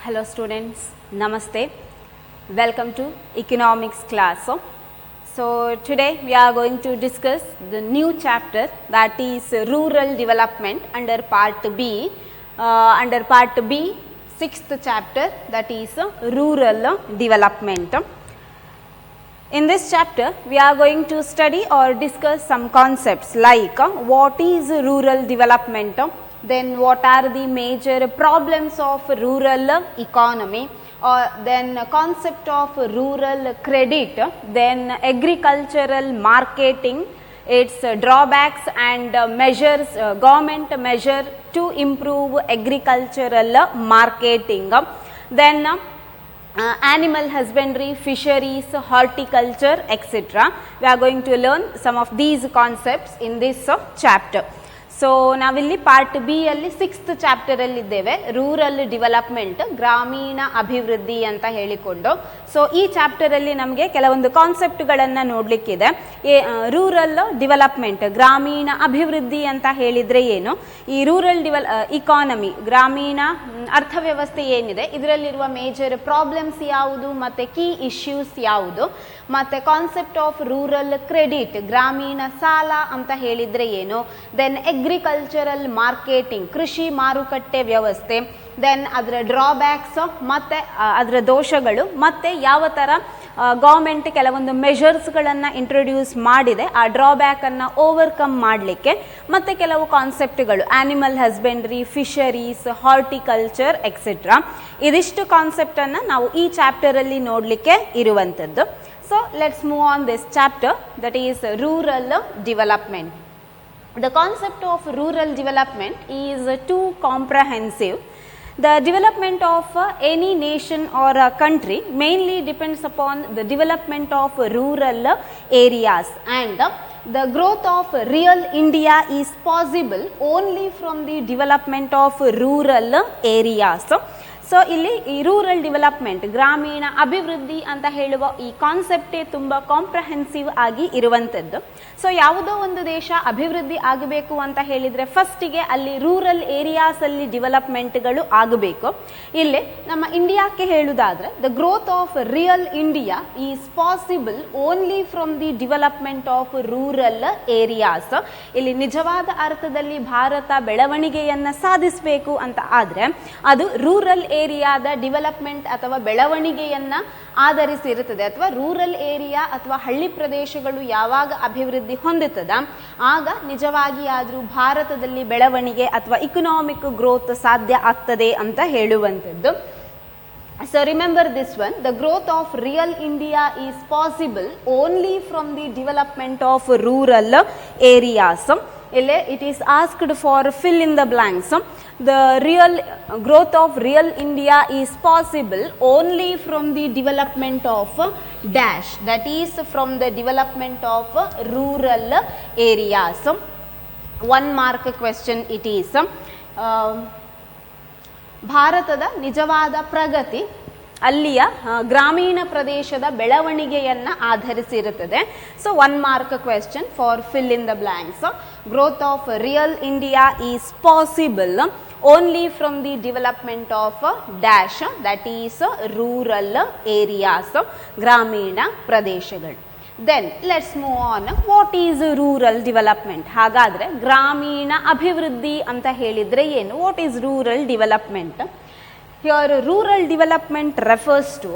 Hello students, Namaste. Welcome to economics class. So today we are going to discuss the new chapter, that is rural development under part B. Under part B, 6th chapter, that is rural development. In this chapter we are going to study or discuss some concepts like what is rural development, then what are the major problems of rural economy, or then concept of rural credit, then agricultural marketing, its drawbacks and measures, government measure to improve agricultural marketing, then animal husbandry, fisheries, horticulture, etc. We are going to learn some of these concepts in this chapter. So ನಾವಿಲ್ಲಿ part B ಅಲ್ಲಿ 6th chapter ಅಲ್ಲಿ ಇದ್ದೇವೆ, rural development, ಗ್ರಾಮೀಣ ಅಭಿವೃದ್ಧಿ ಅಂತ ಹೇಳಿಕೊಂಡು. So ಈ chapter ಅಲ್ಲಿ ನಮಗೆ ಕೆಲವೊಂದು ಕಾನ್ಸೆಪ್ಟ್ಗಳನ್ನು ನೋಡಲಿಕ್ಕಿದೆ. ರೂರಲ್ ಡೆವಲಪ್ಮೆಂಟ್, ಗ್ರಾಮೀಣ ಅಭಿವೃದ್ಧಿ ಅಂತ ಹೇಳಿದ್ರೆ ಏನು, ಈ ರೂರಲ್ ಇಕಾನಮಿ, ಗ್ರಾಮೀಣ ಅರ್ಥವ್ಯವಸ್ಥೆ ಏನಿದೆ, ಇದರಲ್ಲಿರುವ ಮೇಜರ್ ಪ್ರಾಬ್ಲಮ್ಸ್ ಯಾವುದು ಮತ್ತು ಕೀ ಇಶ್ಯೂಸ್ ಯಾವುದು, ಮತ್ತು ಕಾನ್ಸೆಪ್ಟ್ ಆಫ್ ರೂರಲ್ ಕ್ರೆಡಿಟ್, ಗ್ರಾಮೀಣ ಸಾಲ ಅಂತ ಹೇಳಿದ್ರೆ ಏನು, ದೆನ್ ಅಗ್ರಿಕಲ್ಚರಲ್ ಮಾರ್ಕೆಟಿಂಗ್, ಕೃಷಿ ಮಾರುಕಟ್ಟೆ ವ್ಯವಸ್ಥೆ, ದೆನ್ ಅದರ ಡ್ರಾಬ್ಯಾಕ್ಸ್ ಮತ್ತು ಅದರ ದೋಷಗಳು, ಮತ್ತು ಯಾವ ಥರ ಗೌರ್ಮೆಂಟ್ ಕೆಲವೊಂದು ಮೆಷರ್ಸ್ಗಳನ್ನು ಇಂಟ್ರೊಡ್ಯೂಸ್ ಮಾಡಿದೆ ಆ ಡ್ರಾಬ್ಯಾಕನ್ನು ಓವರ್ಕಮ್ ಮಾಡಲಿಕ್ಕೆ, ಮತ್ತು ಕೆಲವು ಕಾನ್ಸೆಪ್ಟ್ಗಳು animal husbandry, fisheries, horticulture etcetera. ಇದಿಷ್ಟು ಕಾನ್ಸೆಪ್ಟನ್ನು ನಾವು ಈ ಚಾಪ್ಟರಲ್ಲಿ ನೋಡಲಿಕ್ಕೆ ಇರುವಂಥದ್ದು. So let's move on this chapter, that is rural development. The concept of rural development is too comprehensive. The development of any nation or a country mainly depends upon the development of rural areas, and the growth of real India is possible only from the development of rural areas. So ಇಲ್ಲಿ ಈ rural development, ಗ್ರಾಮೀಣ ಅಭಿವೃದ್ಧಿ ಅಂತ ಹೇಳುವ ಈ ಕಾನ್ಸೆಪ್ಟೇ ತುಂಬ comprehensive ಆಗಿ ಇರುವಂಥದ್ದು. ಸೊ ಯಾವುದೋ ಒಂದು ದೇಶ ಅಭಿವೃದ್ಧಿ ಆಗಬೇಕು ಅಂತ ಹೇಳಿದರೆ ಫಸ್ಟಿಗೆ ಅಲ್ಲಿ ರೂರಲ್ ಏರಿಯಾಸಲ್ಲಿ ಡೆವಲಪ್ಮೆಂಟ್ಗಳು ಆಗಬೇಕು. ಇಲ್ಲಿ ನಮ್ಮ ಇಂಡಿಯಾಕ್ಕೆ ಹೇಳುವುದಾದರೆ the growth of real India is possible only from the development of rural areas. ಇಲ್ಲಿ ನಿಜವಾದ ಅರ್ಥದಲ್ಲಿ ಭಾರತ ಬೆಳವಣಿಗೆಯನ್ನು ಸಾಧಿಸಬೇಕು ಅಂತ ಆದರೆ ಅದು ರೂರಲ್ ಏರಿಯಾದ ಡೆವಲಪ್ಮೆಂಟ್ ಅಥವಾ ಬೆಳವಣಿಗೆಯನ್ನ ಆಧರಿಸಿರುತ್ತದೆ. ಅಥವಾ ರೂರಲ್ ಏರಿಯಾ ಅಥವಾ ಹಳ್ಳಿ ಪ್ರದೇಶಗಳು ಯಾವಾಗ ಅಭಿವೃದ್ಧಿ ಹೊಂದುತ್ತದ ಆಗ ನಿಜವಾಗಿ ಆದರೂ ಭಾರತದಲ್ಲಿ ಬೆಳವಣಿಗೆ ಅಥವಾ ಇಕನಾಮಿಕ್ ಗ್ರೋತ್ ಸಾಧ್ಯ ಆಗ್ತದೆ ಅಂತ ಹೇಳುವಂಥದ್ದು. So remember this one, the growth of real India is possible only from the development of rural areas. It is asked for fill in the blanks. The real growth of real India is possible only from the development of dash, that is from the development of rural areas. 1 mark question it is. ಭಾರತದ ನಿಜವಾದ ಪ್ರಗತಿ ಅಲ್ಲಿಯ ಗ್ರಾಮೀಣ ಪ್ರದೇಶದ ಬೆಳವಣಿಗೆಯನ್ನು ಆಧರಿಸಿರುತ್ತದೆ. So 1 mark question for fill in the blanks. Growth of real India is possible only from the development of dash, that is rural areas, ಗ್ರಾಮೀಣ ಪ್ರದೇಶಗಳು. Then let's move on. What is rural development? ಹಾಗಾದರೆ ಗ್ರಾಮೀಣ ಅಭಿವೃದ್ಧಿ ಅಂತ ಹೇಳಿದರೆ ಏನು? What is rural development? Here rural development refers to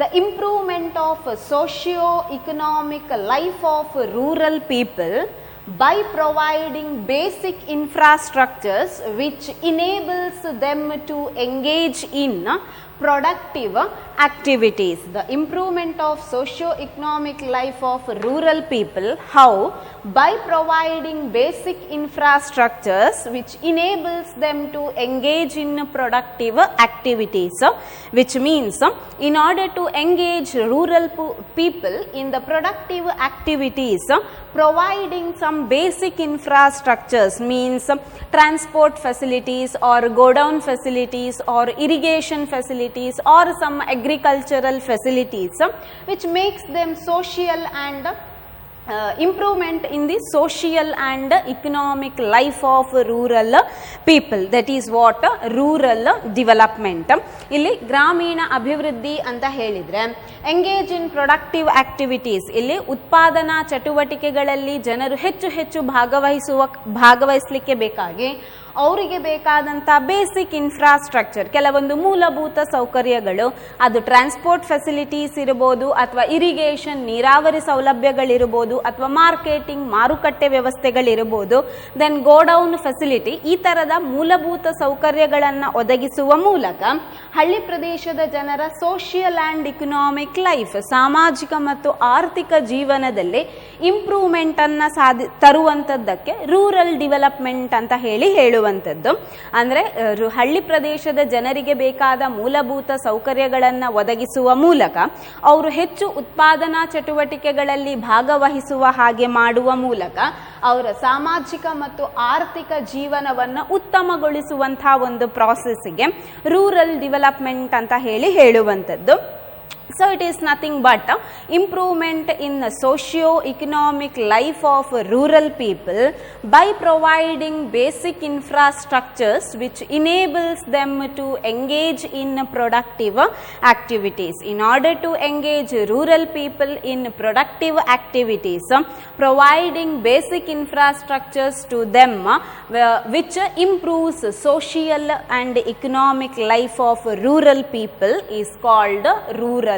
the improvement of socio-economic life of rural people by providing basic infrastructures which enables them to engage in productive activities. The improvement of socio-economic life of rural people, how? By providing basic infrastructures which enables them to engage in productive activities, which means in order to engage rural people in the productive activities, providing some basic infrastructures means transport facilities or go down facilities or irrigation facilities or some agricultural facilities which makes them social and improvement in the social and economic life of rural people, that is what rural development. ಇಲ್ಲಿ ಗ್ರಾಮೀಣ ಅಭಿವೃದ್ಧಿ ಅಂತ ಹೇಳಿದ್ರೆ engage in productive activities, ಇಲ್ಲಿ ಉತ್ಪಾದನಾ ಚಟುವಟಿಕೆಗಳಲ್ಲಿ ಜನರು ಹೆಚ್ಚು ಭಾಗವಹಿಸಲಿಕ್ಕೆ ಬೇಕಾಗಿ ಅವರಿಗೆ ಬೇಕಾದಂಥ ಬೇಸಿಕ್ ಇನ್ಫ್ರಾಸ್ಟ್ರಕ್ಚರ್, ಕೆಲವೊಂದು ಮೂಲಭೂತ ಸೌಕರ್ಯಗಳು, ಅದು ಟ್ರಾನ್ಸ್ಪೋರ್ಟ್ ಫೆಸಿಲಿಟೀಸ್ ಇರ್ಬೋದು, ಅಥವಾ ಇರಿಗೇಷನ್ ನೀರಾವರಿ ಸೌಲಭ್ಯಗಳಿರ್ಬೋದು, ಅಥವಾ ಮಾರ್ಕೆಟಿಂಗ್ ಮಾರುಕಟ್ಟೆ ವ್ಯವಸ್ಥೆಗಳಿರ್ಬೋದು, ದೆನ್ ಗೋಡೌನ್ ಫೆಸಿಲಿಟಿ, ಈ ಥರದ ಮೂಲಭೂತ ಸೌಕರ್ಯಗಳನ್ನು ಒದಗಿಸುವ ಮೂಲಕ ಹಳ್ಳಿ ಪ್ರದೇಶದ ಜನರ ಸೋಷಿಯಲ್ ಆ್ಯಂಡ್ ಇಕನಾಮಿಕ್ ಲೈಫ್, ಸಾಮಾಜಿಕ ಮತ್ತು ಆರ್ಥಿಕ ಜೀವನದಲ್ಲಿ ಇಂಪ್ರೂವ್ಮೆಂಟನ್ನು ತರುವಂಥದ್ದಕ್ಕೆ ರೂರಲ್ ಡೆವಲಪ್ಮೆಂಟ್ ಅಂತ ಹೇಳುವಂಥದ್ದು. ಅಂದರೆ ಹಳ್ಳಿ ಪ್ರದೇಶದ ಜನರಿಗೆ ಬೇಕಾದ ಮೂಲಭೂತ ಸೌಕರ್ಯಗಳನ್ನು ಒದಗಿಸುವ ಮೂಲಕ ಅವರು ಹೆಚ್ಚು ಉತ್ಪಾದನಾ ಚಟುವಟಿಕೆಗಳಲ್ಲಿ ಭಾಗವಹಿಸುವ ಹಾಗೆ ಮಾಡುವ ಮೂಲಕ ಅವರ ಸಾಮಾಜಿಕ ಮತ್ತು ಆರ್ಥಿಕ ಜೀವನವನ್ನು ಉತ್ತಮಗೊಳಿಸುವಂತಹ ಒಂದು ಪ್ರಾಸೆಸ್ಗೆ ರೂರಲ್ ಡೆವಲಪ್ಮೆಂಟ್ ಅಂತ ಹೇಳುವಂಥದ್ದು. So it is nothing but improvement in the socio-economic life of rural people by providing basic infrastructures which enables them to engage in productive activities. In order to engage rural people in productive activities, providing basic infrastructures to them which improves social and economic life of rural people is called rural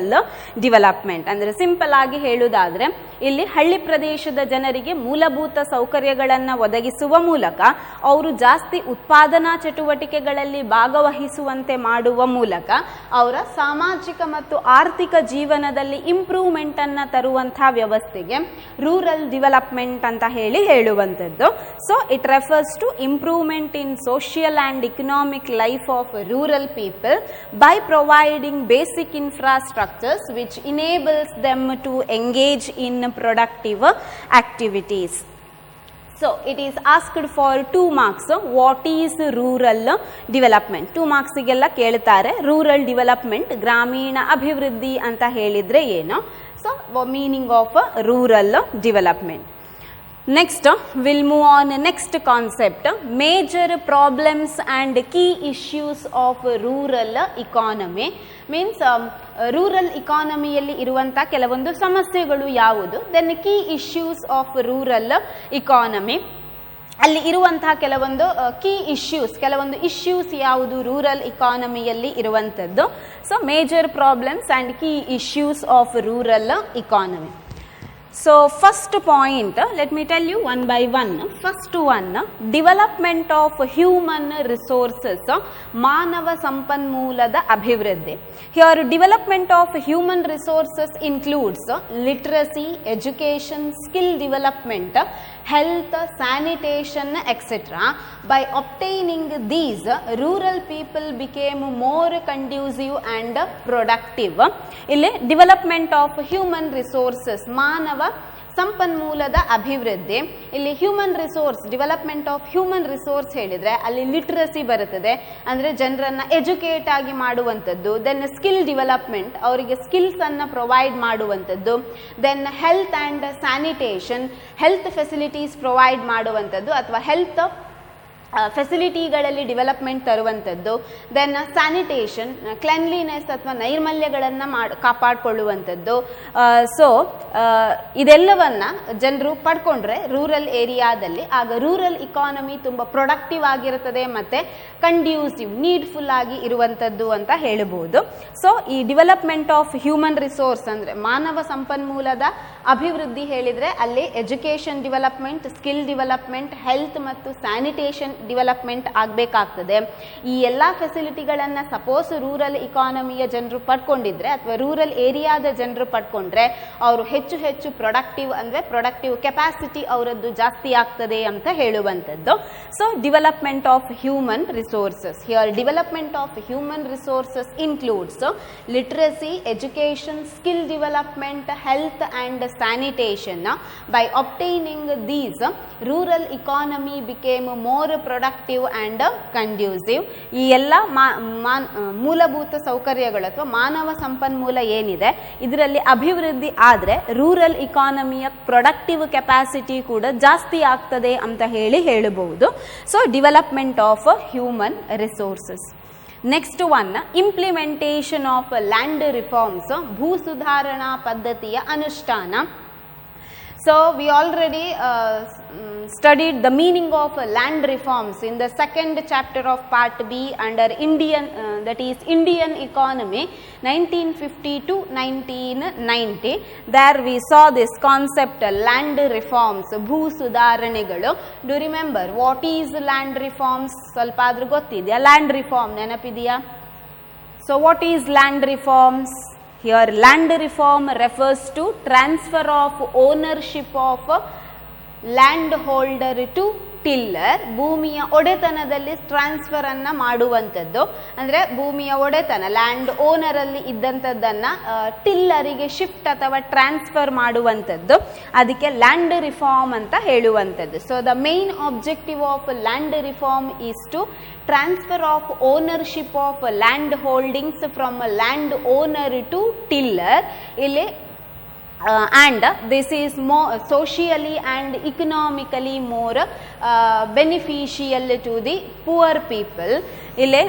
development. ಅಂದರೆ simple ಆಗಿ ಹೇಳುವುದಾದ್ರೆ ಇಲ್ಲಿ ಹಳ್ಳಿ ಪ್ರದೇಶದ ಜನರಿಗೆ ಮೂಲಭೂತ ಸೌಕರ್ಯಗಳನ್ನು ಒದಗಿಸುವ ಮೂಲಕ ಅವರು ಜಾಸ್ತಿ ಉತ್ಪಾದನಾ ಚಟುವಟಿಕೆಗಳಲ್ಲಿ ಭಾಗವಹಿಸುವಂತೆ ಮಾಡುವ ಮೂಲಕ ಅವರ ಸಾಮಾಜಿಕ ಮತ್ತು ಆರ್ಥಿಕ ಜೀವನದಲ್ಲಿ ಇಂಪ್ರೂವ್ಮೆಂಟ್ ಅನ್ನು ತರುವಂತಹ ವ್ಯವಸ್ಥೆಗೆ ರೂರಲ್ ಡೆವಲಪ್ಮೆಂಟ್ ಅಂತ ಹೇಳುವಂಥದ್ದು. So it refers to improvement in social and economic life of rural people by providing basic infrastructures which enables them to engage in productive activities. So it is asked for 2 marks. What is rural development? 2 marks ಗೆಲ್ಲ ಕೇಳ್ತಾರೆ. Rural development, ಗ್ರಾಮೀಣ ಅಭಿವೃದ್ಧಿ ಅಂತ ಹೇಳಿದ್ರೆ ಏನು? So meaning of rural development. Next, we'll move on next concept, major problems and key issues of rural economy. Means rural ಇಕಾನಮಿಯಲ್ಲಿ ಇರುವಂಥ ಕೆಲವೊಂದು ಸಮಸ್ಯೆಗಳು ಯಾವುದು, then key issues of rural economy, ಅಲ್ಲಿ ಇರುವಂತಹ ಕೆಲವೊಂದು ಕೀ ಇಶ್ಯೂಸ್, ಕೆಲವೊಂದು ಇಶ್ಯೂಸ್ ಯಾವುದು ರೂರಲ್ ಇಕಾನಮಿಯಲ್ಲಿ ಇರುವಂಥದ್ದು. So major problems and key issues of rural economy. So first point, let me tell you one by one. First one, development of human resources, ಮಾನವ ಸಂಪನ್ಮೂಲದ ಅಭಿವೃದ್ಧಿ. Here development of human resources includes literacy, education, skill development, health, sanitation, etc. By obtaining these, rural people became more conducive and productive. ಇಲ್ಲಿ development of human resources, ಮಾನವ ಸಂಪನ್ಮೂಲದ ಅಭಿವೃದ್ಧಿ. ಇಲ್ಲಿ human resource, development of human resource ಹೇಳಿದ್ರೆ ಅಲ್ಲಿ literacy ಬರುತ್ತದೆ, ಅಂದರೆ ಜನರನ್ನು ಎಜುಕೇಟ್ ಆಗಿ ಮಾಡುವಂಥದ್ದು. ದೆನ್ ಸ್ಕಿಲ್ ಡೆವಲಪ್ಮೆಂಟ್, ಅವರಿಗೆ ಸ್ಕಿಲ್ಸ್ ಅನ್ನು ಪ್ರೊವೈಡ್ ಮಾಡುವಂಥದ್ದು. Then health and sanitation, health facilities provide ಮಾಡುವಂಥದ್ದು ಅಥವಾ ಹೆಲ್ತ್ ಫೆಸಿಲಿಟಿಗಳಲ್ಲಿ ಡೆವಲಪ್ಮೆಂಟ್ ತರುವಂಥದ್ದು. ದೆನ್ ಸ್ಯಾನಿಟೇಷನ್, ಕ್ಲೆನ್ಲಿನೆಸ್ ಅಥವಾ ನೈರ್ಮಲ್ಯಗಳನ್ನು ಕಾಪಾಡಿಕೊಳ್ಳುವಂಥದ್ದು. ಸೊ ಇದೆಲ್ಲವನ್ನು ಜನರು ಪಡ್ಕೊಂಡ್ರೆ ರೂರಲ್ ಏರಿಯಾದಲ್ಲಿ, ಆಗ ರೂರಲ್ ಇಕಾನಮಿ ತುಂಬ ಪ್ರೊಡಕ್ಟಿವ್ ಆಗಿರುತ್ತದೆ ಮತ್ತು ಕಂಡ್ಯೂಸಿವ್, ನೀಡ್ಫುಲ್ ಆಗಿ ಇರುವಂಥದ್ದು ಅಂತ ಹೇಳ್ಬೋದು. ಸೊ ಈ ಡೆವಲಪ್ಮೆಂಟ್ ಆಫ್ ಹ್ಯೂಮನ್ ರಿಸೋರ್ಸ್ ಅಂದರೆ ಮಾನವ ಸಂಪನ್ಮೂಲದ ಅಭಿವೃದ್ಧಿ ಹೇಳಿದರೆ ಅಲ್ಲಿ education development, skill development, health ಮತ್ತು ಸ್ಯಾನಿಟೇಷನ್ ಡೆವಲಪ್ಮೆಂಟ್ ಆಗಬೇಕಾಗ್ತದೆ. ಈ ಎಲ್ಲ ಫೆಸಿಲಿಟಿಗಳನ್ನು ಸಪೋಸ್ ರೂರಲ್ ಇಕಾನಮಿಯ ಜನರು ಪಡ್ಕೊಂಡಿದ್ರೆ ಅಥವಾ ರೂರಲ್ ಏರಿಯಾದ ಜನರು ಪಡ್ಕೊಂಡ್ರೆ ಅವರು ಹೆಚ್ಚು ಪ್ರೊಡಕ್ಟಿವ್, ಅಂದರೆ ಪ್ರೊಡಕ್ಟಿವ್ ಕೆಪಾಸಿಟಿ ಅವರದ್ದು ಜಾಸ್ತಿ ಆಗ್ತದೆ ಅಂತ ಹೇಳುವಂಥದ್ದು. So development of human resources. Here development of human resources includes literacy, education, skill development, health and sanitation. By obtaining these, rural economy became more productive and conducive. ಈ ಎಲ್ಲ ಮೂಲಭೂತ ಸೌಕರ್ಯಗಳು ಅಥವಾ ಮಾನವ ಸಂಪನ್ಮೂಲ ಏನಿದೆ ಇದರಲ್ಲಿ ಅಭಿವೃದ್ಧಿ ಆದರೆ ರೂರಲ್ ಇಕಾನಮಿಯ ಪ್ರೊಡಕ್ಟಿವ್ ಕೆಪಾಸಿಟಿ ಕೂಡ ಜಾಸ್ತಿ ಆಗ್ತದೆ ಅಂತ ಹೇಳಬಹುದು. So development of human resources. Next one, implementation of land reforms, ಭೂ ಸುಧಾರಣಾ ಪದ್ಧತಿಯ ಅನುಷ್ಠಾನ. So we already studied the meaning of land reforms in the second chapter of part B under Indian, that is Indian economy 1950 to 1990. There we saw this concept land reforms, ಭೂ ಸುಧಾರಣೆಗಳು. Do you remember what is land reforms? ಸ್ವಲ್ಪ ಆದ್ರೂ ಗೊತ್ತಿದೆಯಾ? land reform ನೆನಪಿದೆಯಾ? So what is land reforms? Here land reform refers to transfer of ownership of land holder to tiller. ಭೂಮಿಯ ಒಡೆತನದಲ್ಲಿ transfer ಅನ್ನ ಮಾಡುವಂಥದ್ದು. ಅಂದರೆ ಭೂಮಿಯ ಒಡೆತನ ಲ್ಯಾಂಡ್ ಓನರ್ ಅಲ್ಲಿ ಇದ್ದಂಥದ್ದನ್ನು ಟಿಲ್ಲರಿಗೆ ಶಿಫ್ಟ್ ಅಥವಾ ಟ್ರಾನ್ಸ್ಫರ್ ಮಾಡುವಂಥದ್ದು. ಅದಕ್ಕೆ ಲ್ಯಾಂಡ್ ರಿಫಾರ್ಮ್ ಅಂತ ಹೇಳುವಂಥದ್ದು. So the main objective of land reform is to transfer of ownership of land holdings from land owner to tiller. ಇಲ್ಲಿ and this is more socially and economically more beneficial to the poor people. ಇಲ್ಲಿ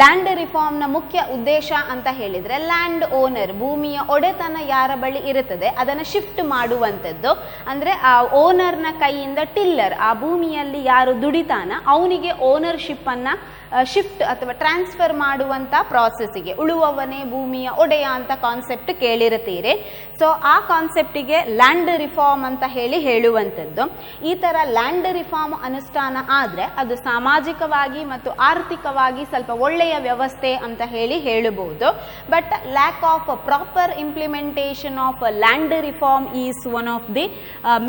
land ರಿಫಾರ್ಮ್ನ ಮುಖ್ಯ ಉದ್ದೇಶ ಅಂತ ಹೇಳಿದರೆ land owner, ಭೂಮಿಯ ಒಡೆತನ ಯಾರ ಬಳಿ ಇರುತ್ತದೆ ಅದನ್ನು ಶಿಫ್ಟ್ ಮಾಡುವಂಥದ್ದು. ಅಂದರೆ ಆ ಓನರ್ನ ಕೈಯಿಂದ ಟಿಲ್ಲರ್, ಆ ಭೂಮಿಯಲ್ಲಿ ಯಾರು ದುಡಿತಾನ ಅವನಿಗೆ ಓನರ್ಶಿಪ್ಪನ್ನು ಶಿಫ್ಟ್ ಅಥವಾ ಟ್ರಾನ್ಸ್ಫರ್ ಮಾಡುವಂಥ ಪ್ರಾಸೆಸ್ಸಿಗೆ, ಉಳುವವನೇ ಭೂಮಿಯ ಒಡೆಯ ಅಂತ ಕಾನ್ಸೆಪ್ಟ್ ಕೇಳಿರುತ್ತೀರಿ. ಸೊ ಆ ಕಾನ್ಸೆಪ್ಟಿಗೆ ಲ್ಯಾಂಡ್ ರಿಫಾರ್ಮ್ ಅಂತ ಹೇಳುವಂಥದ್ದು. ಈ ಥರ ಲ್ಯಾಂಡ್ ರಿಫಾರ್ಮ್ ಅನುಷ್ಠಾನ ಆದರೆ ಅದು ಸಾಮಾಜಿಕವಾಗಿ ಮತ್ತು ಆರ್ಥಿಕವಾಗಿ ಸ್ವಲ್ಪ ಒಳ್ಳೆಯ ವ್ಯವಸ್ಥೆ ಅಂತ ಹೇಳಬಹುದು. But lac of proper implementation of land reform is one of the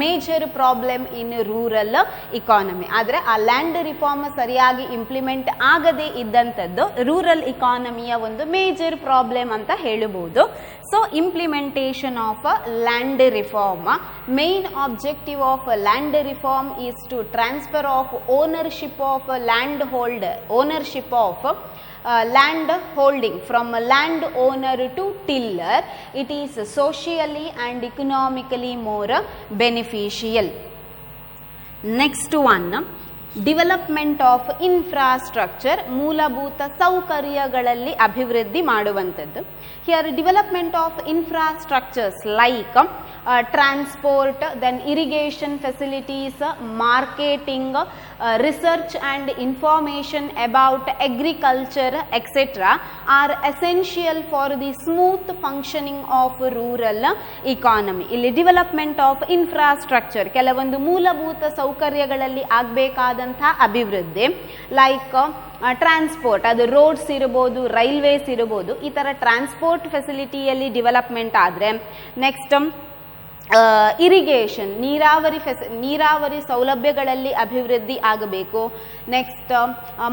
major problem in rural economy. ಆದರೆ ಆ ಲ್ಯಾಂಡ್ ರಿಫಾರ್ಮ್ ಸರಿಯಾಗಿ ಇಂಪ್ಲಿಮೆಂಟ್ ಆಗದೇ ಇದ್ದಂಥದ್ದು ರೂರಲ್ ಇಕಾನಮಿಯ ಒಂದು ಮೇಜರ್ ಪ್ರಾಬ್ಲಮ್ ಅಂತ ಹೇಳಬಹುದು. So implementation of land reform, main objective of land reform is to transfer of ownership of land holder, ownership of land holding from land owner to tiller. It is socially and economically more beneficial. Next one, development of infrastructure, ಮೂಲಭೂತ ಸೌಕರ್ಯಗಳಲ್ಲಿ ಅಭಿವೃದ್ಧಿ ಮಾಡುವಂಥದ್ದು. Here development of infrastructures like transport, then irrigation facilities, marketing, research and information about agriculture etcetera are essential for the smooth functioning of rural economy. ಇಲ್ಲಿ development of infrastructure ಕೆಲವೊಂದು ಮೂಲಭೂತ ಸೌಕರ್ಯಗಳಲ್ಲಿ ಆಗಬೇಕಾದಂಥ ಅಭಿವೃದ್ಧಿ, ಲೈಕ್ ಟ್ರಾನ್ಸ್ಪೋರ್ಟ್, ಅದು ರೋಡ್ಸ್ ಇರ್ಬೋದು, railways ಇರ್ಬೋದು. ಈ ಥರ ಟ್ರಾನ್ಸ್ಪೋರ್ಟ್ ಫೆಸಿಲಿಟಿಯಲ್ಲಿ ಡೆವಲಪ್ಮೆಂಟ್ ಆದರೆ, ನೆಕ್ಸ್ಟ್ ಇರಿಗೇಷನ್, ನೀರಾವರಿ ಸೌಲಭ್ಯಗಳಲ್ಲಿ ಅಭಿವೃದ್ಧಿ ಆಗಬೇಕು. ನೆಕ್ಸ್ಟ್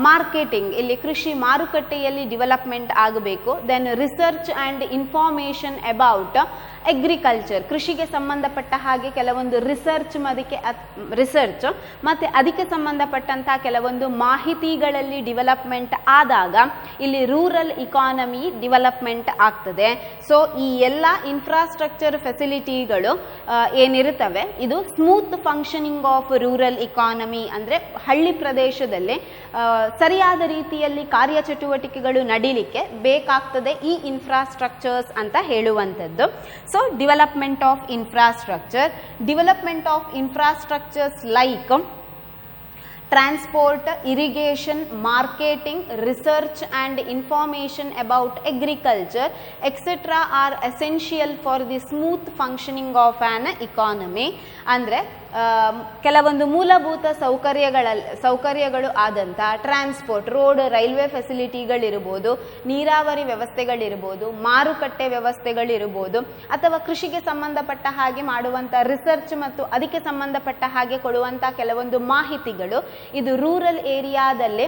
ಮಾರ್ಕೆಟಿಂಗ್, ಇಲ್ಲಿ ಕೃಷಿ ಮಾರುಕಟ್ಟೆಯಲ್ಲಿ ಡೆವಲಪ್ಮೆಂಟ್ ಆಗಬೇಕು. Then research and information about agriculture, ಕೃಷಿಗೆ ಸಂಬಂಧಪಟ್ಟ ಹಾಗೆ ಕೆಲವೊಂದು ರಿಸರ್ಚ್ ಮತ್ತು ಅದಕ್ಕೆ ಸಂಬಂಧಪಟ್ಟಂಥ ಕೆಲವೊಂದು ಮಾಹಿತಿಗಳಲ್ಲಿ ಡೆವಲಪ್ಮೆಂಟ್ ಆದಾಗ ಇಲ್ಲಿ ರೂರಲ್ ಇಕಾನಮಿ ಡೆವಲಪ್ಮೆಂಟ್ ಆಗ್ತದೆ. ಸೊ ಈ ಎಲ್ಲ ಇನ್ಫ್ರಾಸ್ಟ್ರಕ್ಚರ್ ಫೆಸಿಲಿಟಿಗಳು ಏನಿರುತ್ತವೆ ಇದು smooth functioning of rural economy, ಅಂದರೆ ಹಳ್ಳಿ ಪ್ರದೇಶದಲ್ಲಿ ಸರಿಯಾದ ರೀತಿಯಲ್ಲಿ ಕಾರ್ಯಚಟುವಟಿಕೆಗಳು ನಡೀಲಿಕ್ಕೆ ಬೇಕಾಗ್ತದೆ ಈ ಇನ್ಫ್ರಾಸ್ಟ್ರಕ್ಚರ್ಸ್ ಅಂತ ಹೇಳುವಂಥದ್ದು. So development of infrastructures like transport, irrigation, marketing, research and information about agriculture etcetera are essential for the smooth functioning of on economy. ಅಂದರೆ ಕೆಲವೊಂದು ಮೂಲಭೂತ ಸೌಕರ್ಯಗಳು ಆದಂಥ ಟ್ರಾನ್ಸ್ಪೋರ್ಟ್, ರೋಡ್, ರೈಲ್ವೆ ಫೆಸಿಲಿಟಿಗಳಿರ್ಬೋದು, ನೀರಾವರಿ ವ್ಯವಸ್ಥೆಗಳಿರ್ಬೋದು, ಮಾರುಕಟ್ಟೆ ವ್ಯವಸ್ಥೆಗಳಿರ್ಬೋದು, ಅಥವಾ ಕೃಷಿಗೆ ಸಂಬಂಧಪಟ್ಟ ಹಾಗೆ ಮಾಡುವಂಥ ರಿಸರ್ಚ್ ಮತ್ತು ಅದಕ್ಕೆ ಸಂಬಂಧಪಟ್ಟ ಹಾಗೆ ಕೊಡುವಂಥ ಕೆಲವೊಂದು ಮಾಹಿತಿಗಳು, ಇದು ರೂರಲ್ ಏರಿಯಾದಲ್ಲಿ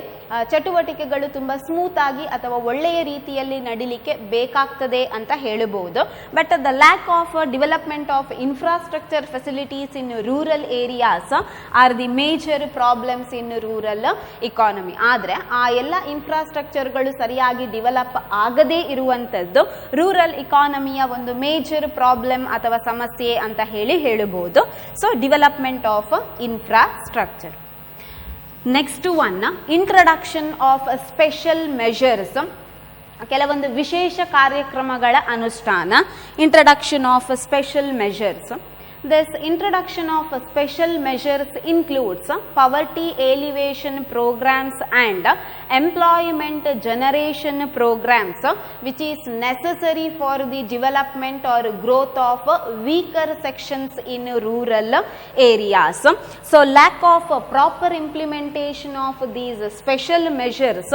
ಚಟುವಟಿಕೆಗಳು ತುಂಬ ಸ್ಮೂತ್ ಆಗಿ ಅಥವಾ ಒಳ್ಳೆಯ ರೀತಿಯಲ್ಲಿ ನಡಿಲಿಕ್ಕೆ ಬೇಕಾಗ್ತದೆ ಅಂತ ಹೇಳಬಹುದು. But the lack of development of infrastructure facilities in rural areas R the major problems in rural economy. ಆದರೆ ಆ ಎಲ್ಲ ಇನ್ಫ್ರಾಸ್ಟ್ರಕ್ಚರ್ಗಳು ಸರಿಯಾಗಿ ಡೆವಲಪ್ ಆಗದೇ ಇರುವಂಥದ್ದು ರೂರಲ್ ಇಕಾನಮಿಯ ಒಂದು ಮೇಜರ್ ಪ್ರಾಬ್ಲಮ್ ಅಥವಾ ಸಮಸ್ಯೆ ಅಂತ ಹೇಳಬಹುದು. So development of infrastructure. Next one, introduction of special measures, ಕೆಲವೊಂದು ವಿಶೇಷ ಕಾರ್ಯಕ್ರಮಗಳ ಅನುಷ್ಠಾನ. Introduction of special measures. This introduction of special measures includes poverty alleviation programs and employment generation programs which is necessary for the development or growth of weaker sections in rural areas. So lack of proper implementation of these special measures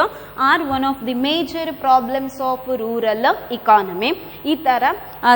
are one of the major problems of rural economy. ಈ ತರ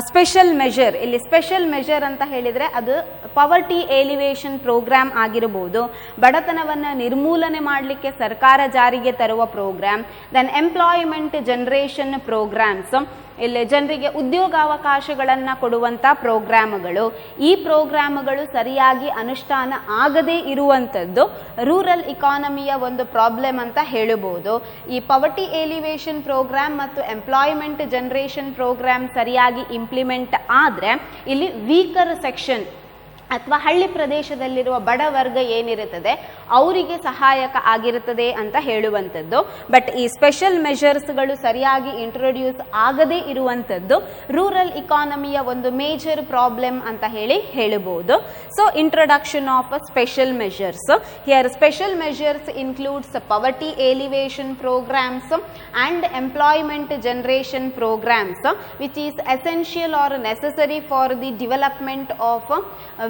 special measure, ಇಲ್ಲಿ special measure ಅಂತ ಹೇಳಿದ್ರೆ ಅದು ಪವರ್ಟಿ elevation program ಆಗಿರಬಹುದು, ಬಡತನವನ್ನು ನಿರ್ಮೂಲನೆ ಮಾಡಲಿಕ್ಕೆ ಸರ್ಕಾರ ಜಾರಿಗೆ ತರುವ programme. Then employment generation programmes, ಇಲ್ಲಿ ಜನರಿಗೆ ಉದ್ಯೋಗಾವಕಾಶಗಳನ್ನು ಕೊಡುವಂಥ ಪ್ರೋಗ್ರಾಮ್ಗಳು. ಈ ಪ್ರೋಗ್ರಾಮ್ಗಳು ಸರಿಯಾಗಿ ಅನುಷ್ಠಾನ ಆಗದೇ ಇರುವಂಥದ್ದು ರೂರಲ್ ಇಕಾನಮಿಯ ಒಂದು ಪ್ರಾಬ್ಲಮ್ ಅಂತ ಹೇಳಬಹುದು. ಈ ಪವರ್ಟಿ ಎಲಿವೇಶನ್ ಪ್ರೋಗ್ರಾಮ್ ಮತ್ತು ಎಂಪ್ಲಾಯ್ಮೆಂಟ್ ಜನರೇಷನ್ ಪ್ರೋಗ್ರಾಮ್ ಸರಿಯಾಗಿ ಇಂಪ್ಲಿಮೆಂಟ್ ಆದರೆ ಇಲ್ಲಿ ವೀಕರ್ ಸೆಕ್ಷನ್ ಅಥವಾ ಹಳ್ಳಿ ಪ್ರದೇಶದಲ್ಲಿರುವ ಬಡವರ್ಗ ಏನಿರುತ್ತದೆ ಅವರಿಗೆ ಸಹಾಯಕ ಆಗಿರುತ್ತದೆ ಅಂತ ಹೇಳುವಂಥದ್ದು. ಬಟ್ ಈ ಸ್ಪೆಷಲ್ ಮೆಷರ್ಸ್ಗಳು ಸರಿಯಾಗಿ ಇಂಟ್ರೊಡ್ಯೂಸ್ ಆಗದೇ ಇರುವಂಥದ್ದು ರೂರಲ್ ಇಕಾನಮಿಯ ಒಂದು ಮೇಜರ್ ಪ್ರಾಬ್ಲಮ್ ಅಂತ ಹೇಳಬಹುದು. So introduction of special measures. Here special measures includes poverty alleviation programmes and employment generation programmes which is essential or necessary for the development of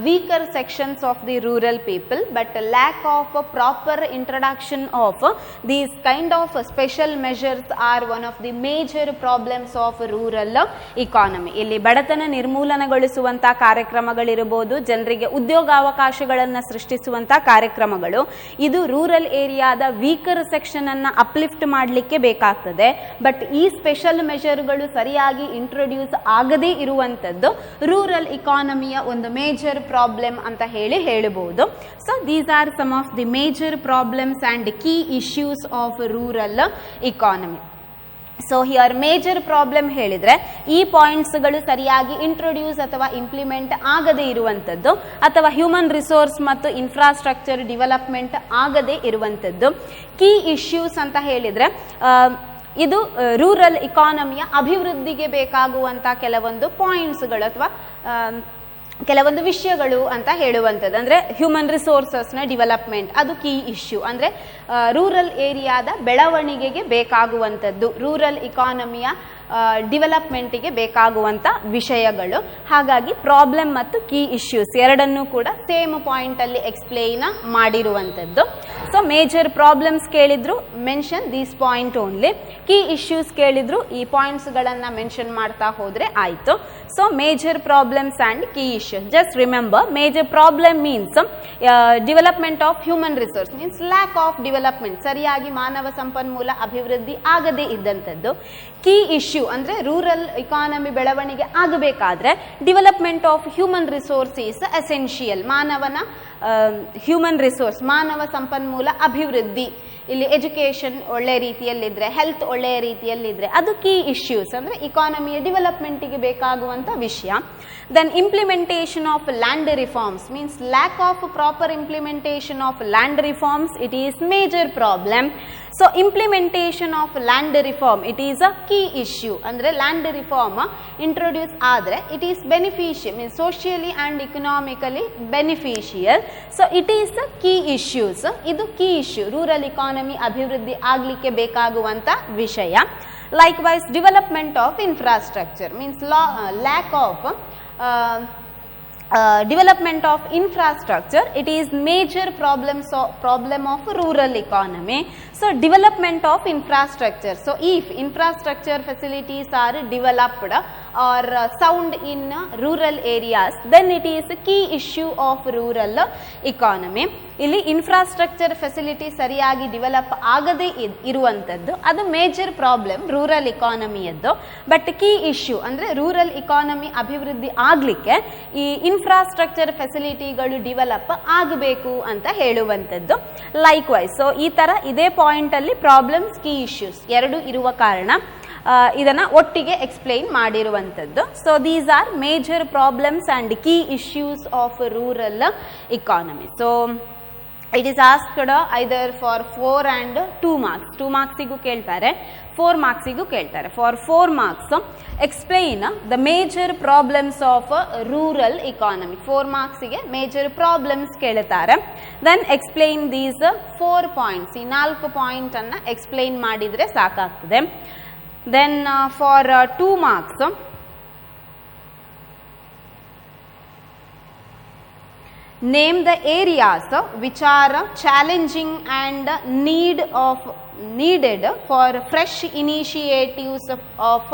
weaker sections of the rural people, but lack of proper introduction of these kind of special measures are one of the major problems of rural economy. ಇಲ್ಲಿ ಬಡತನ ನಿರ್ಮೂಲನೆಗೊಳಿಸುವಂತ ಕಾರ್ಯಕ್ರಮಗಳಿರಬಹುದು, ಜನರಿಗೆ ಉದ್ಯೋಗಾವಕಾಶಗಳನ್ನು ಸೃಷ್ಟಿಸುವಂತ ಕಾರ್ಯಕ್ರಮಗಳು. ಇದು rural ಏರಿಯಾದ weaker section ಅನ್ನ uplift ಮಾಡಲಿಕ್ಕೆ ಬೇಕಾಗ್ತದೆ. But ಈ ಸ್ಪೆಷಲ್ ಮೆಷರ್ಗಳು ಸರಿಯಾಗಿ ಇಂಟ್ರೊಡ್ಯೂಸ್ ಆಗದೇ ಇರುವಂತದ್ದು ರೂರಲ್ ಇಕಾನಮಿಯ ಒಂದು ಮೇಜರ್ ಪ್ರಾಬ್ಲಮ್ ಅಂತ ಹೇಳಬಹುದು. So these are some of the major problems and key issues of rural economy. So here major problem ಹೇಳಿದ್ರೆ ಈ ಪಾಯಿಂಟ್ಸ್ಗಳು ಸರಿಯಾಗಿ ಇಂಟ್ರೊಡ್ಯೂಸ್ ಅಥವಾ ಇಂಪ್ಲಿಮೆಂಟ್ ಆಗದೇ ಇರುವಂಥದ್ದು ಅಥವಾ ಹ್ಯೂಮನ್ ರಿಸೋರ್ಸ್ ಮತ್ತು ಇನ್ಫ್ರಾಸ್ಟ್ರಕ್ಚರ್ ಡೆವಲಪ್ಮೆಂಟ್ ಆಗದೇ ಇರುವಂಥದ್ದು. ಕೀ ಇಶ್ಯೂಸ್ ಅಂತ ಹೇಳಿದ್ರೆ ಇದು ರೂರಲ್ ಇಕಾನಮಿಯ ಅಭಿವೃದ್ಧಿಗೆ ಬೇಕಾಗುವಂಥ ಕೆಲವೊಂದು ಪಾಯಿಂಟ್ಸ್ಗಳು ಅಥವಾ ಕೆಲವೊಂದು ವಿಷಯಗಳು ಅಂತ ಹೇಳುವಂಥದ್ದು. ಅಂದರೆ ಹ್ಯೂಮನ್ ರಿಸೋರ್ಸಸ್ನ ಡೆವಲಪ್ಮೆಂಟ್ ಅದು ಕೀ ಇಶ್ಯೂ. ಅಂದರೆ ರೂರಲ್ ಏರಿಯಾದ ಬೆಳವಣಿಗೆಗೆ ಬೇಕಾಗುವಂಥದ್ದು, ರೂರಲ್ ಇಕಾನಮಿಯ ಡೆವಲಪ್ಮೆಂಟಿಗೆ ಬೇಕಾಗುವಂಥ ವಿಷಯಗಳು. ಹಾಗಾಗಿ ಪ್ರಾಬ್ಲಮ್ ಮತ್ತು ಕೀ ಇಶ್ಯೂಸ್ ಎರಡನ್ನೂ ಕೂಡ ಸೇಮ್ ಪಾಯಿಂಟಲ್ಲಿ ಎಕ್ಸ್ಪ್ಲೇನ್ ಮಾಡಿರುವಂಥದ್ದು. ಸೊ ಮೇಜರ್ ಪ್ರಾಬ್ಲಮ್ಸ್ ಕೇಳಿದ್ರು mention these point only, key issues ಕೇಳಿದ್ರು ಈ ಪಾಯಿಂಟ್ಸ್ಗಳನ್ನು ಮೆನ್ಷನ್ ಮಾಡ್ತಾ ಹೋದರೆ ಆಯಿತು. So major problems and key issues. Just remember, major problem means development of human resource means lack of development, ಸರಿಯಾಗಿ ಮಾನವ ಸಂಪನ್ಮೂಲ ಅಭಿವೃದ್ಧಿ ಆಗದೇ ಇದ್ದಂಥದ್ದು. ಕೀ ಇಶ್ಯೂ ಅಂದರೆ ರೂರಲ್ ಇಕಾನಮಿ ಬೆಳವಣಿಗೆ ಆಗಬೇಕಾದ್ರೆ development of human resource is essential. ಮಾನವನ ಹ್ಯೂಮನ್ ರಿಸೋರ್ಸ್ ಮಾನವ ಸಂಪನ್ಮೂಲ ಅಭಿವೃದ್ಧಿ, ಇಲ್ಲಿ ಎಜುಕೇಷನ್ ಒಳ್ಳೆ ರೀತಿಯಲ್ಲಿದ್ದರೆ, ಹೆಲ್ತ್ ಒಳ್ಳೆಯ ರೀತಿಯಲ್ಲಿದ್ದರೆ ಅದು ಕೀ ಇಶ್ಯೂಸ್ ಅಂದರೆ ಇಕಾನಮಿಯ ಡೆವಲಪ್ಮೆಂಟಿಗೆ ಬೇಕಾಗುವಂಥ ವಿಷಯ. Then implementation of land reforms means lack of proper implementation of land reforms it is major problem. So implementation of land reform it is a key issue. ಅಂದರೆ land reform introduce ಆದರೆ it is beneficial means socially and economically beneficial. So it is a key issues. ಇದು key issue, rural economy ಅಭಿವೃದ್ಧಿ ಆಗಲಿಕ್ಕೆ ಬೇಕಾಗುವಂಥ ವಿಷಯ. Likewise development of infrastructure means lack of development of infrastructure, it is major problem of rural economy. So development of infrastructure, so if infrastructure facilities are developed or sound in rural areas, then it is a key issue of rural economy. ಇಲ್ಲಿ infrastructure facility ಸರಿಯಾಗಿ develop ಆಗದೇ ಇರುವಂಥದ್ದು ಅದು major problem rural ಇಕಾನಮಿಯದ್ದು. But key issue ಅಂದರೆ rural economy ಅಭಿವೃದ್ಧಿ ಆಗಲಿಕ್ಕೆ ಈ ಇನ್ಫ್ರಾಸ್ಟ್ರಕ್ಚರ್ ಫೆಸಿಲಿಟಿಗಳು ಡೆವಲಪ್ ಆಗಬೇಕು ಅಂತ ಹೇಳುವಂಥದ್ದು. ಲೈಕ್ ವೈಸ್ ಸೊ ಈ ಥರ ಇದೇ ಪಾಯಿಂಟಲ್ಲಿ ಪ್ರಾಬ್ಲಮ್ಸ್ ಕೀ ಇಶ್ಯೂಸ್ ಎರಡು ಇರುವ ಕಾರಣ ಇದನ್ನು ಒಟ್ಟಿಗೆ ಎಕ್ಸ್ಪ್ಲೈನ್ ಮಾಡಿರುವಂಥದ್ದು. So these are major problems and key issues of rural economy. So it is asked either for 4 and 2 marks. 2 marksiಗೂ ಕೇಳ್ತಾರೆ, 4 marksiಗೂ ಕೇಳ್ತಾರೆ. For 4 marks explain the major problems of rural economy. 4 marksiಗೆ ಮೇಜರ್ ಪ್ರಾಬ್ಲಮ್ಸ್ ಕೇಳುತ್ತಾರೆ. Then explain these 4 points. ಈ 4 ಪಾಯಿಂಟನ್ನು explain ಮಾಡಿದರೆ ಸಾಕಾಗ್ತದೆ. Then for 2 marks name the areas which are challenging and needed for fresh initiatives of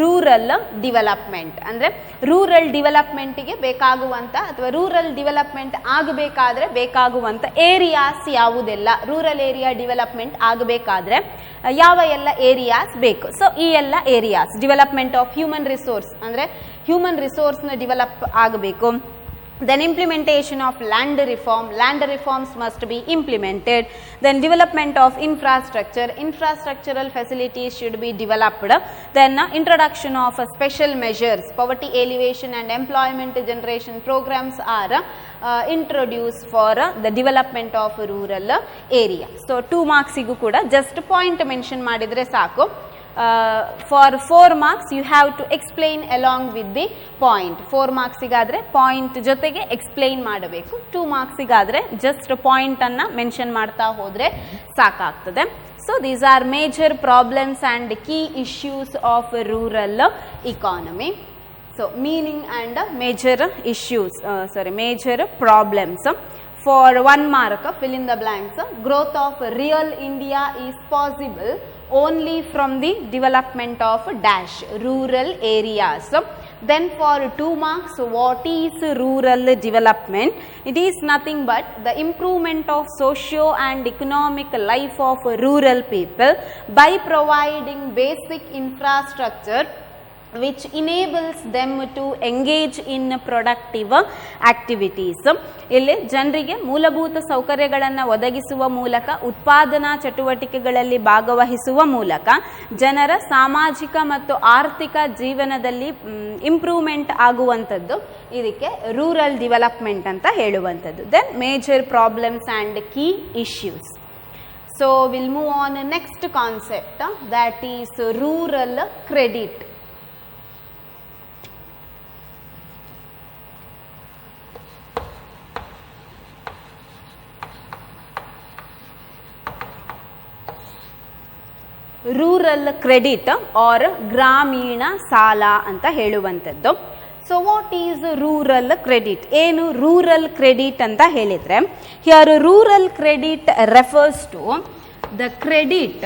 rural development. ಅಂದರೆ rural ಡೆವಲಪ್ಮೆಂಟಿಗೆ ಬೇಕಾಗುವಂಥ ಅಥವಾ rural development ಆಗಬೇಕಾದ್ರೆ ಬೇಕಾಗುವಂಥ ಏರಿಯಾಸ್ ಯಾವುದೆಲ್ಲ, ರೂರಲ್ ಏರಿಯಾ ಡೆವಲಪ್ಮೆಂಟ್ ಆಗಬೇಕಾದ್ರೆ ಯಾವ ಎಲ್ಲ ಏರಿಯಾಸ್ ಬೇಕು. ಸೊ ಈ ಎಲ್ಲ areas development of human resource ಅಂದರೆ ಹ್ಯೂಮನ್ ರಿಸೋರ್ಸ್ನ ಡೆವಲಪ್ ಆಗಬೇಕು. Then implementation of land reforms must be implemented. Then development of infrastructural facilities should be developed. Then introduction of special measures, poverty alleviation and employment generation programs are introduced for the development of rural area. So 2 marksiಗೂ ಕೂಡ just point mention ಮಾಡಿದರೆ ಸಾಕು. For 4 marks you have to explain along with the point. 4 marksiಗಾದರೆ point ಜೊತೆಗೆ explain ಮಾಡಬೇಕು. 2 marksiಗಾದರೆ just ಪಾಯಿಂಟನ್ನು mention ಮಾಡ್ತಾ ಹೋದರೆ ಸಾಕಾಗ್ತದೆ. So these are major problems and key issues of rural economy. So meaning and major issues major problems. For 1 mark, fill in the blanks. Growth of real India is possible only from the development of dash rural areas. Then for 2 marks, what is rural development? It is nothing but the improvement of socio and economic life of rural people by providing basic infrastructure which enables them to engage in productive activities. ಇಲ್ಲಿ ಜನರಿಗೆ ಮೂಲಭೂತ ಸೌಕರ್ಯಗಳನ್ನು ಒದಗಿಸುವ ಮೂಲಕ ಉತ್ಪಾದನಾ ಚಟುವಟಿಕೆಗಳಲ್ಲಿ ಭಾಗವಹಿಸುವ ಮೂಲಕ ಜನರ ಸಾಮಾಜಿಕ ಮತ್ತು ಆರ್ಥಿಕ ಜೀವನದಲ್ಲಿ ಇಂಪ್ರೂವ್ಮೆಂಟ್ ಆಗುವಂಥದ್ದು ಇದಕ್ಕೆ ರೂರಲ್ ಡೆವಲಪ್ಮೆಂಟ್ ಅಂತ ಹೇಳುವಂಥದ್ದು. Then major problems and key issues. So will move on next concept that is rural credit. Rural credit or ಗ್ರಾಮೀಣ ಸಾಲ ಅಂತ ಹೇಳುವಂಥದ್ದು. ಸೊ ವಾಟ್ ಈಸ್ ರೂರಲ್ ಕ್ರೆಡಿಟ್? ಏನು ರೂರಲ್ ಕ್ರೆಡಿಟ್ ಅಂತ ಹೇಳಿದರೆ, here rural credit refers to the credit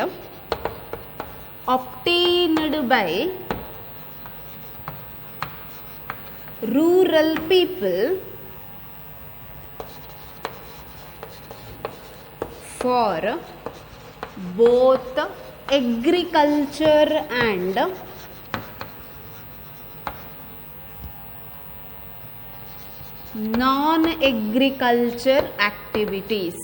obtained by rural people for both agriculture and non-agriculture activities.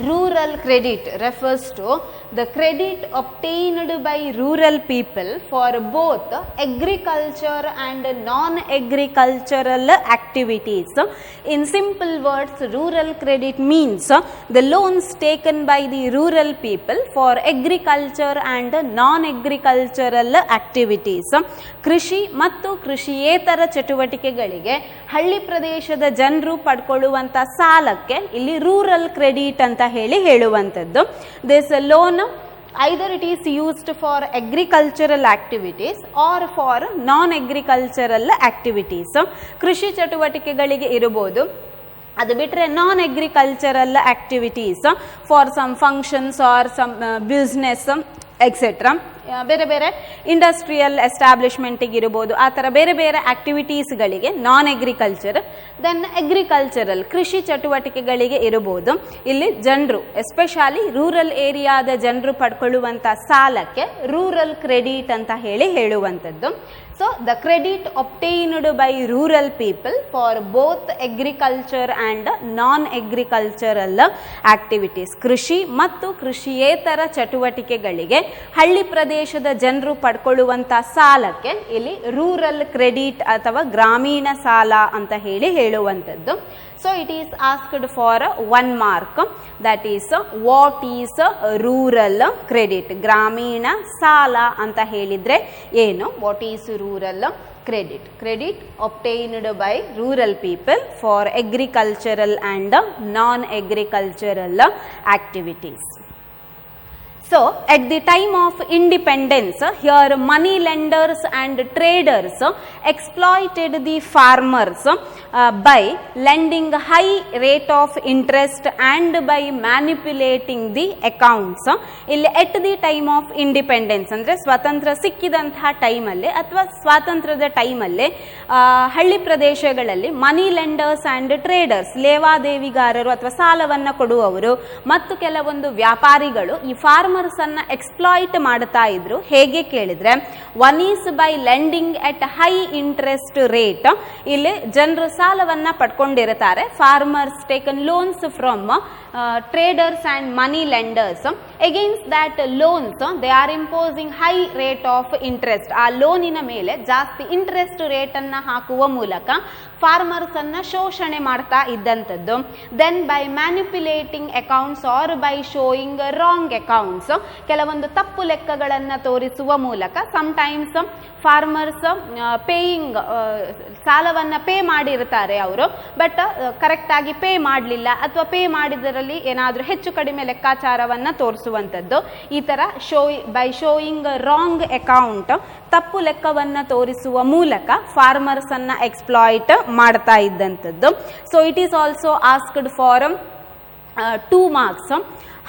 Rural credit refers to the credit obtained by rural people for both agriculture and non-agricultural activities. In simple words, rural credit means the loans taken by the rural people for agriculture and non-agricultural activities. ಕೃಷಿ ಮತ್ತು ಕೃಷಿಯೇತರ ಚಟುವಟಿಕೆಗಳಿಗೆ ಹಳ್ಳಿ ಪ್ರದೇಶದ ಜನರು ಪಡ್ಕೊಳ್ಳುವಂಥ ಸಾಲಕ್ಕೆ ಇಲ್ಲಿ rural credit ಅಂತ ಹೇಳುವಂಥದ್ದು. This loan either it is used for agricultural activities or for non agricultural activities. ಕೃಷಿ ಚಟುವಟಿಕೆಗಳಿಗೆ ಇರಬಹುದು, ಅದು ಬಿಟ್ಟರೆ non agricultural activities for some functions or some business etcetera, ಬೇರೆ ಬೇರೆ ಇಂಡಸ್ಟ್ರಿಯಲ್ ಎಸ್ಟಾಬ್ಲಿಷ್ಮೆಂಟಿಗೆ ಇರ್ಬೋದು, ಆ ಥರ ಬೇರೆ ಬೇರೆ ಆಕ್ಟಿವಿಟೀಸ್ಗಳಿಗೆ ನಾನ್ ಅಗ್ರಿಕಲ್ಚರ್. ದೆನ್ ಅಗ್ರಿಕಲ್ಚರಲ್ ಕೃಷಿ ಚಟುವಟಿಕೆಗಳಿಗೆ ಇರ್ಬೋದು. ಇಲ್ಲಿ ಜನರು ಎಸ್ಪೆಷಲಿ ರೂರಲ್ ಏರಿಯಾದ ಜನರು ಪಡ್ಕೊಳ್ಳುವಂಥ ಸಾಲಕ್ಕೆ ರೂರಲ್ ಕ್ರೆಡಿಟ್ ಅಂತ ಹೇಳುವಂಥದ್ದು. So, the credit obtained by rural people for both agriculture and non-agricultural activities. ಕೃಷಿ ಮತ್ತು ಕೃಷಿಯೇತರ ಚಟುವಟಿಕೆಗಳಿಗೆ ಹಳ್ಳಿ ಪ್ರದೇಶದ ಜನರು ಪಡ್ಕೊಳ್ಳುವಂಥ ಸಾಲಕ್ಕೆ ಇಲ್ಲಿ ರೂರಲ್ ಕ್ರೆಡಿಟ್ ಅಥವಾ ಗ್ರಾಮೀಣ ಸಾಲ ಅಂತ ಹೇಳುವಂಥದ್ದು. So, it is asked for 1 mark, that is what is rural credit. ಗ್ರಾಮೀಣ ಸಾಲ ಅಂತ ಹೇಳಿದರೆ ಏನು? What is rural credit? Credit obtained by rural people for agricultural and non-agricultural activities. So, at the time of independence, here money lenders and traders exploited the farmers by lending high rate of interest and by manipulating the accounts. ಇಲ್ಲಿ at the time of independence ಅಂದರೆ ಸ್ವಾತಂತ್ರ್ಯ ಸಿಕ್ಕಿದಂತಹ ಟೈಮಲ್ಲಿ ಅಥವಾ ಸ್ವಾತಂತ್ರ್ಯದ ಟೈಮಲ್ಲಿ ಹಳ್ಳಿ ಪ್ರದೇಶಗಳಲ್ಲಿ ಮನಿ lenders and traders, ಲೇವಾದೇವಿಗಾರರು ಅಥವಾ ಸಾಲವನ್ನು ಕೊಡುವವರು ಮತ್ತು ಕೆಲವೊಂದು ವ್ಯಾಪಾರಿಗಳು ಈ ಫಾರ್ಮರ್ಸ್ ಅನ್ನ ಎಕ್ಸ್ಪ್ಲಾಯ್ಟ್ ಮಾಡ್ತಾ ಇದ್ರು. ಹೇಗೆ ಕೇಳಿದ್ರೆ, one is by lending at high interest rate. ಇಲ್ಲಿ ಜನರು ಸಾಲವನ್ನ ಪಡ್ಕೊಂಡಿರ್ತಾರೆ. Farmers taken loans from traders and money lenders. Against that loans they are imposing high rate of interest. ಆ ಲೋನಿನ ಮೇಲೆ ಜಾಸ್ತಿ ಇಂಟ್ರೆಸ್ಟ್ ರೇಟ್ ಅನ್ನ ಹಾಕುವ ಮೂಲಕ ಫಾರ್ಮರ್ಸ್ ಅನ್ನ ಶೋಷಣೆ ಮಾಡ್ತಾ ಇದ್ದಂಥದ್ದು. Then by manipulating accounts or by showing wrong accounts, ಕೆಲವೊಂದು ತಪ್ಪು ಲೆಕ್ಕಗಳನ್ನು ತೋರಿಸುವ ಮೂಲಕ ಸಮ್ಟೈಮ್ಸ್ ಫಾರ್ಮರ್ಸ್ ಪೇಯಿಂಗ್ ಸಾಲವನ್ನು ಪೇ ಮಾಡಿರ್ತಾರೆ ಅವರು, ಬಟ್ ಕರೆಕ್ಟಾಗಿ ಪೇ ಮಾಡಲಿಲ್ಲ ಅಥವಾ ಪೇ ಮಾಡಿದರಲ್ಲಿ ಏನಾದರೂ ಹೆಚ್ಚು ಕಡಿಮೆ ಲೆಕ್ಕಾಚಾರವನ್ನು ತೋರಿಸುವಂಥದ್ದು. ಈ ಥರ ಬೈ ಶೋಯಿಂಗ್ ರಾಂಗ್ ಅಕೌಂಟ್, ತಪ್ಪು ಲೆಕ್ಕವನ್ನು ತೋರಿಸುವ ಮೂಲಕ ಫಾರ್ಮರ್ಸ್ ಅನ್ನ ಎಕ್ಸ್ಪ್ಲಾಯ್ಟ್ ಮಾಡ್ತಾ ಇದ್ದಂಥದ್ದು. So it is also asked for 2 marks.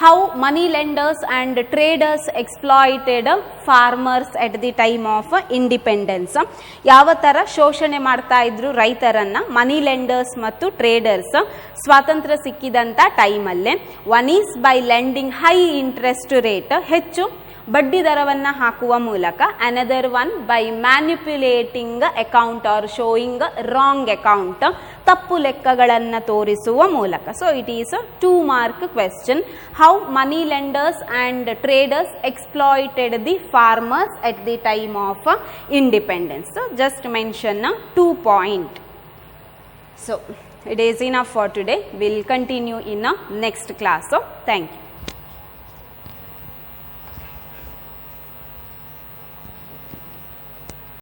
How money lenders and traders exploited farmers at the time of independence. ಯಾವ ಥರ ಶೋಷಣೆ ಮಾಡ್ತಾ ಇದ್ರು ರೈತರನ್ನ ಮನಿ ಲೆಂಡರ್ಸ್ ಮತ್ತು ಟ್ರೇಡರ್ಸ್ ಸ್ವಾತಂತ್ರ್ಯ ಸಿಕ್ಕಿದಂಥ ಟೈಮಲ್ಲೇ. One is by lending high interest rate, ಹೆಚ್ಚು ಬಡ್ಡಿ ದರವನ್ನು ಹಾಕುವ ಮೂಲಕ. Another one by manipulating account are showing wrong account, ತಪ್ಪು ಲೆಕ್ಕಗಳನ್ನು ತೋರಿಸುವ ಮೂಲಕ. So it is 2 mark question. How money lenders and traders exploited the farmers at the time of independence. So just mention 2 points. So it is enough for today. We'll continue in a next class. So thank you.